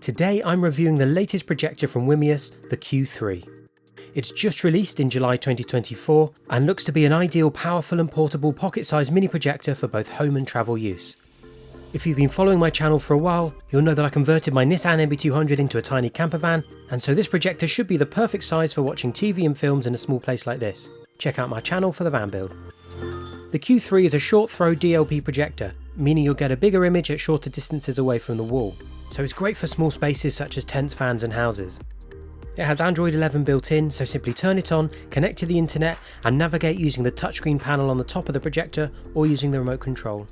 Today I'm reviewing the latest projector from Wimius, the Q3. It's just released in July 2024 and looks to be an ideal powerful and portable pocket-sized mini projector for both home and travel use. If you've been following my channel for a while, you'll know that I converted my Nissan NB200 into a tiny camper van, and so this projector should be the perfect size for watching TV and films in a small place like this. Check out my channel for the van build. The Q3 is a short throw DLP projector, meaning you'll get a bigger image at shorter distances away from the wall, so it's great for small spaces such as tents, vans and houses. It has Android 11 built in, so simply turn it on, connect to the internet and navigate using the touchscreen panel on the top of the projector or using the remote control.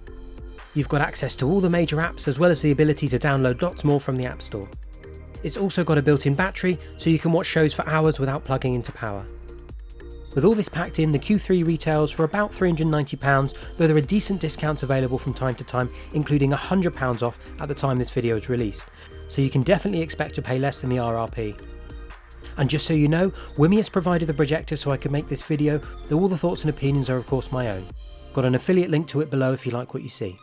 You've got access to all the major apps as well as the ability to download lots more from the App Store. It's also got a built-in battery, so you can watch shows for hours without plugging into power. With all this packed in, the Q3 retails for about £390, though there are decent discounts available from time to time, including £100 off at the time this video is released, so you can definitely expect to pay less than the RRP. And just so you know, Wimius provided the projector so I could make this video, though all the thoughts and opinions are of course my own. Got an affiliate link to it below if you like what you see.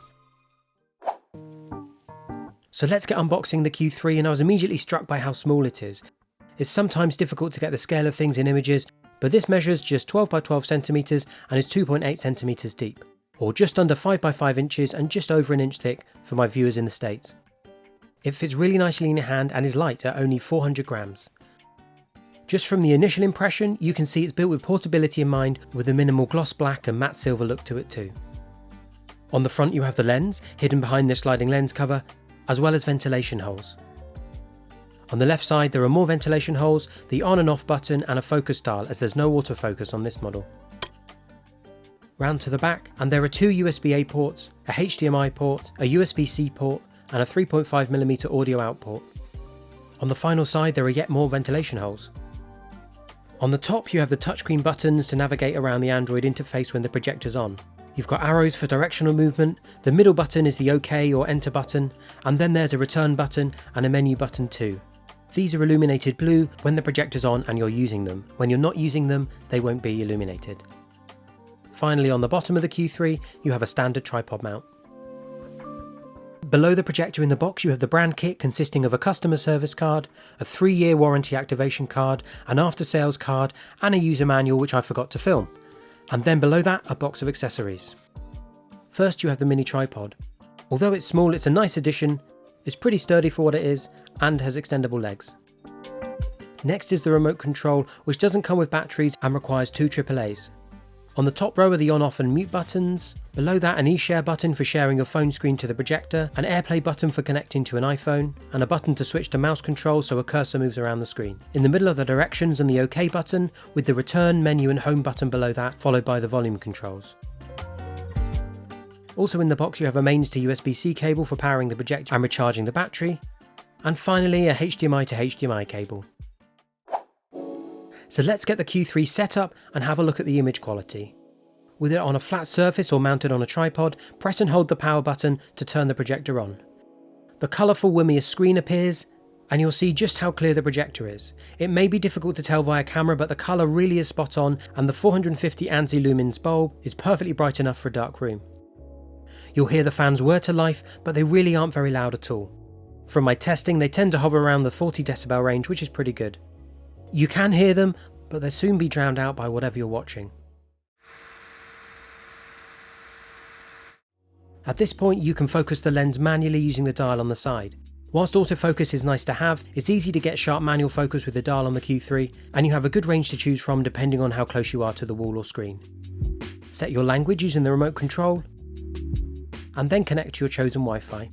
So let's get unboxing the Q3, and I was immediately struck by how small it is. It's sometimes difficult to get the scale of things in images, but this measures just 12 by 12 centimeters and is 2.8 centimeters deep, or just under 5 by 5 inches and just over an inch thick for my viewers in the States. It fits really nicely in your hand and is light at only 400 grams. Just from the initial impression, you can see it's built with portability in mind, with a minimal gloss black and matte silver look to it too. On the front you have the lens, hidden behind this sliding lens cover, as well as ventilation holes. On the left side there are more ventilation holes, the on and off button and a focus dial, as there's no autofocus on this model. Round to the back, and there are two USB-A ports, a HDMI port, a USB-C port and a 3.5mm audio out port. On the final side there are yet more ventilation holes. On the top you have the touchscreen buttons to navigate around the Android interface when the projector's on. You've got arrows for directional movement, the middle button is the OK or Enter button, and then there's a return button and a menu button too. These are illuminated blue when the projector's on and you're using them. When you're not using them, they won't be illuminated. Finally, on the bottom of the Q3, you have a standard tripod mount. Below the projector in the box you have the brand kit consisting of a customer service card, a 3-year warranty activation card, an after sales card and a user manual which I forgot to film. And then below that, a box of accessories. First you have the mini tripod. Although it's small, it's a nice addition, it's pretty sturdy for what it is and has extendable legs. Next is the remote control, which doesn't come with batteries and requires two AAAs. On the top row are the on-off and mute buttons, below that an eShare button for sharing your phone screen to the projector, an AirPlay button for connecting to an iPhone, and a button to switch to mouse control so a cursor moves around the screen. In the middle are the directions and the OK button, with the return, menu and home button below that, followed by the volume controls. Also in the box you have a mains to USB-C cable for powering the projector and recharging the battery, and finally a HDMI to HDMI cable. So let's get the Q3 set up and have a look at the image quality. With it on a flat surface or mounted on a tripod, press and hold the power button to turn the projector on. The colourful Wimius screen appears, and you'll see just how clear the projector is. It may be difficult to tell via camera, but the colour really is spot on, and the 450 ANSI lumens bulb is perfectly bright enough for a dark room. You'll hear the fans whir to life, but they really aren't very loud at all. From my testing, they tend to hover around the 40 decibel range, which is pretty good. You can hear them, but they'll soon be drowned out by whatever you're watching. At this point you can focus the lens manually using the dial on the side. Whilst autofocus is nice to have, it's easy to get sharp manual focus with the dial on the Q3, and you have a good range to choose from depending on how close you are to the wall or screen. Set your language using the remote control, and then connect to your chosen Wi-Fi.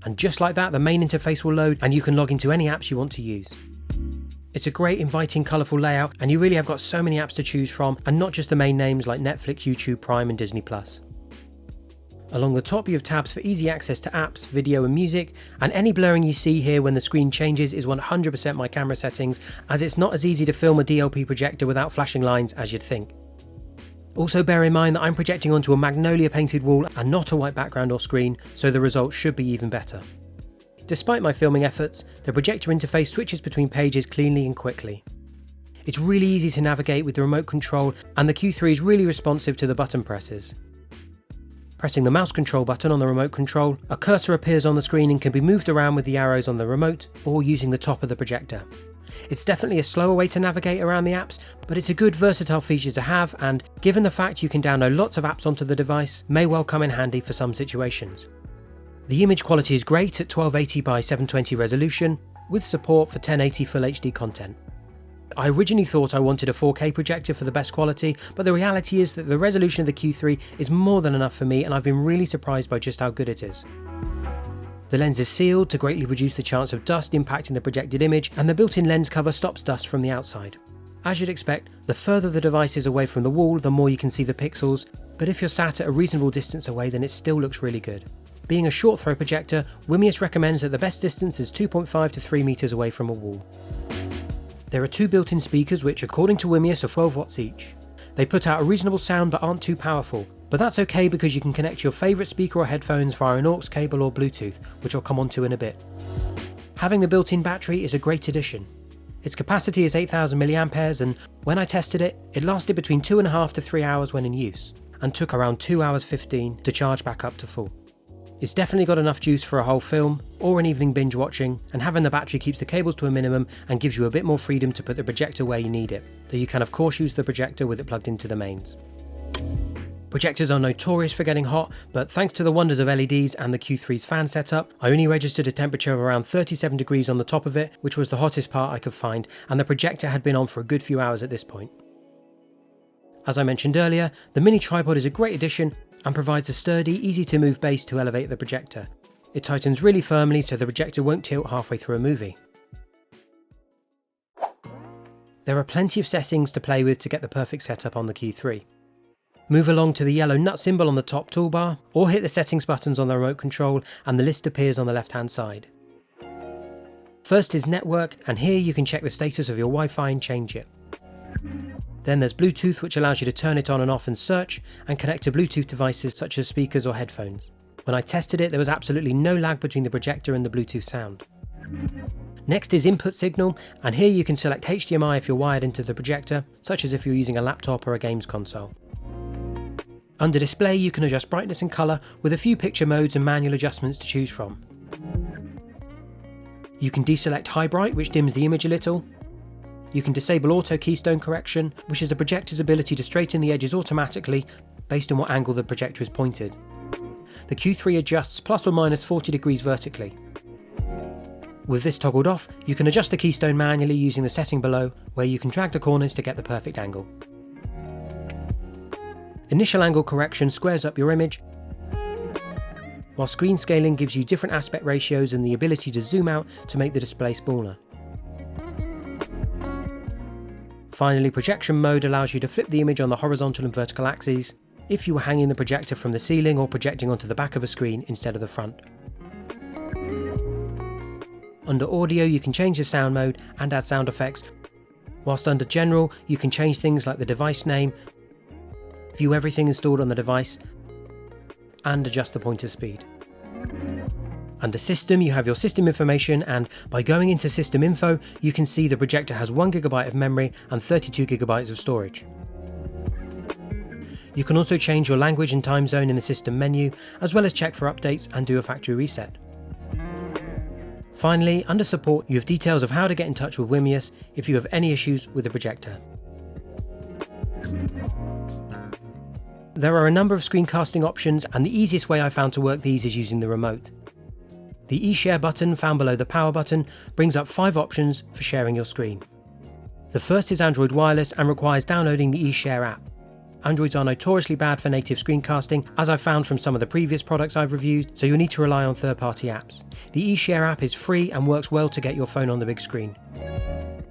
And just like that, the main interface will load and you can log into any apps you want to use. It's a great, inviting, colourful layout, and you really have got so many apps to choose from, and not just the main names like Netflix, YouTube, Prime and Disney+. Along the top you have tabs for easy access to apps, video and music, and any blurring you see here when the screen changes is 100% my camera settings, as it's not as easy to film a DLP projector without flashing lines as you'd think. Also bear in mind that I'm projecting onto a magnolia painted wall and not a white background or screen, so the results should be even better. Despite my filming efforts, the projector interface switches between pages cleanly and quickly. It's really easy to navigate with the remote control, and the Q3 is really responsive to the button presses. Pressing the mouse control button on the remote control, a cursor appears on the screen and can be moved around with the arrows on the remote or using the top of the projector. It's definitely a slower way to navigate around the apps, but it's a good versatile feature to have, and given the fact you can download lots of apps onto the device, may well come in handy for some situations. The image quality is great at 1280 by 720 resolution, with support for 1080 Full HD content. I originally thought I wanted a 4K projector for the best quality, but the reality is that the resolution of the Q3 is more than enough for me, and I've been really surprised by just how good it is. The lens is sealed to greatly reduce the chance of dust impacting the projected image, and the built-in lens cover stops dust from the outside. As you'd expect, the further the device is away from the wall, the more you can see the pixels, but if you're sat at a reasonable distance away, then it still looks really good. Being a short throw projector, Wimius recommends that the best distance is 2.5 to 3 meters away from a wall. There are 2 built-in speakers which, according to Wimius, are 12 watts each. They put out a reasonable sound but aren't too powerful, but that's okay because you can connect your favourite speaker or headphones via an aux cable or Bluetooth, which I'll come onto in a bit. Having the built-in battery is a great addition. Its capacity is 8000 mAh, and when I tested it, it lasted between 2.5 to 3 hours when in use, and took around 2 hours 15 to charge back up to full. It's definitely got enough juice for a whole film or an evening binge watching, and having the battery keeps the cables to a minimum and gives you a bit more freedom to put the projector where you need it, though you can of course use the projector with it plugged into the mains. Projectors are notorious for getting hot, but thanks to the wonders of LEDs and the Q3's fan setup, I only registered a temperature of around 37 degrees on the top of it, which was the hottest part I could find, and the projector had been on for a good few hours at this point. As I mentioned earlier, the mini tripod is a great addition and provides a sturdy, easy to move base to elevate the projector. It tightens really firmly so the projector won't tilt halfway through a movie. There are plenty of settings to play with to get the perfect setup on the Q3. Move along to the yellow nut symbol on the top toolbar, or hit the settings buttons on the remote control and the list appears on the left hand side. First is network, and here you can check the status of your Wi-Fi and change it. Then there's Bluetooth, which allows you to turn it on and off and search, and connect to Bluetooth devices such as speakers or headphones. When I tested it, there was absolutely no lag between the projector and the Bluetooth sound. Next is input signal, and here you can select HDMI if you're wired into the projector, such as if you're using a laptop or a games console. Under display, you can adjust brightness and colour with a few picture modes and manual adjustments to choose from. You can deselect high bright, which dims the image a little. You can disable auto keystone correction, which is the projector's ability to straighten the edges automatically based on what angle the projector is pointed. The Q3 adjusts plus or minus 40 degrees vertically. With this toggled off, you can adjust the keystone manually using the setting below, where you can drag the corners to get the perfect angle. Initial angle correction squares up your image, while screen scaling gives you different aspect ratios and the ability to zoom out to make the display smaller. Finally, projection mode allows you to flip the image on the horizontal and vertical axes if you were hanging the projector from the ceiling or projecting onto the back of a screen instead of the front. Under audio, you can change the sound mode and add sound effects, whilst under general, you can change things like the device name, view everything installed on the device, and adjust the pointer speed. Under system, you have your system information, and by going into system info, you can see the projector has 1GB of memory and 32GB of storage. You can also change your language and time zone in the system menu, as well as check for updates and do a factory reset. Finally, under support, you have details of how to get in touch with Wimius if you have any issues with the projector. There are a number of screencasting options, and the easiest way I found to work these is using the remote. The eShare button found below the power button brings up 5 options for sharing your screen. The first is Android Wireless and requires downloading the eShare app. Androids are notoriously bad for native screencasting, as I've found from some of the previous products I've reviewed, so you'll need to rely on third-party apps. The eShare app is free and works well to get your phone on the big screen.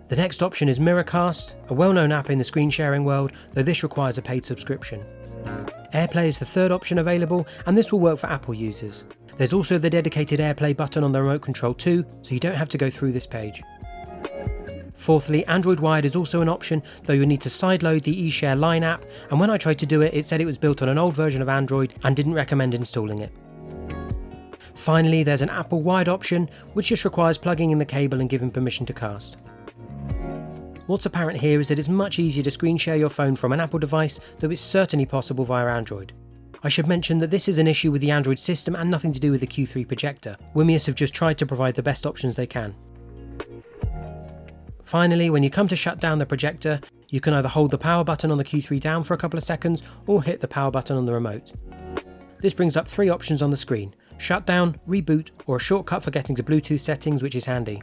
The next option is Miracast, a well-known app in the screen sharing world, though this requires a paid subscription. AirPlay is the third option available, and this will work for Apple users. There's also the dedicated AirPlay button on the remote control too, so you don't have to go through this page. Fourthly, Android Wired is also an option, though you'll need to sideload the eShare Line app, and when I tried to do it, it said it was built on an old version of Android and didn't recommend installing it. Finally, there's an Apple Wired option, which just requires plugging in the cable and giving permission to cast. What's apparent here is that it's much easier to screen share your phone from an Apple device, though it's certainly possible via Android. I should mention that this is an issue with the Android system and nothing to do with the Q3 projector. Wimius have just tried to provide the best options they can. Finally, when you come to shut down the projector, you can either hold the power button on the Q3 down for a couple of seconds or hit the power button on the remote. This brings up 3 options on the screen: shut down, reboot, or a shortcut for getting to Bluetooth settings, which is handy.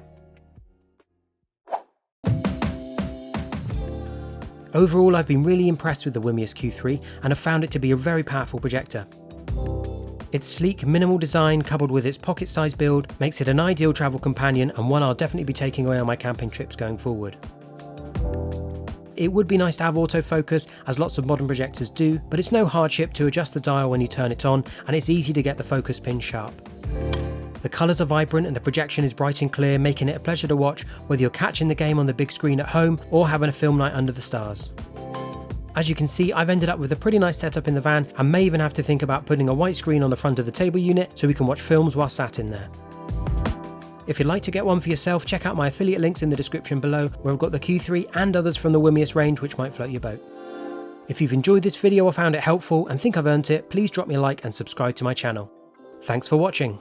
Overall, I've been really impressed with the Wimius Q3 and have found it to be a very powerful projector. Its sleek, minimal design coupled with its pocket-sized build makes it an ideal travel companion and one I'll definitely be taking away on my camping trips going forward. It would be nice to have autofocus, as lots of modern projectors do, but it's no hardship to adjust the dial when you turn it on, and it's easy to get the focus pin sharp. The colours are vibrant and the projection is bright and clear, making it a pleasure to watch whether you're catching the game on the big screen at home or having a film night under the stars. As you can see, I've ended up with a pretty nice setup in the van and may even have to think about putting a white screen on the front of the table unit so we can watch films while sat in there. If you'd like to get one for yourself, check out my affiliate links in the description below, where I've got the Q3 and others from the Wimius range which might float your boat. If you've enjoyed this video or found it helpful and think I've earned it, please drop me a like and subscribe to my channel. Thanks for watching.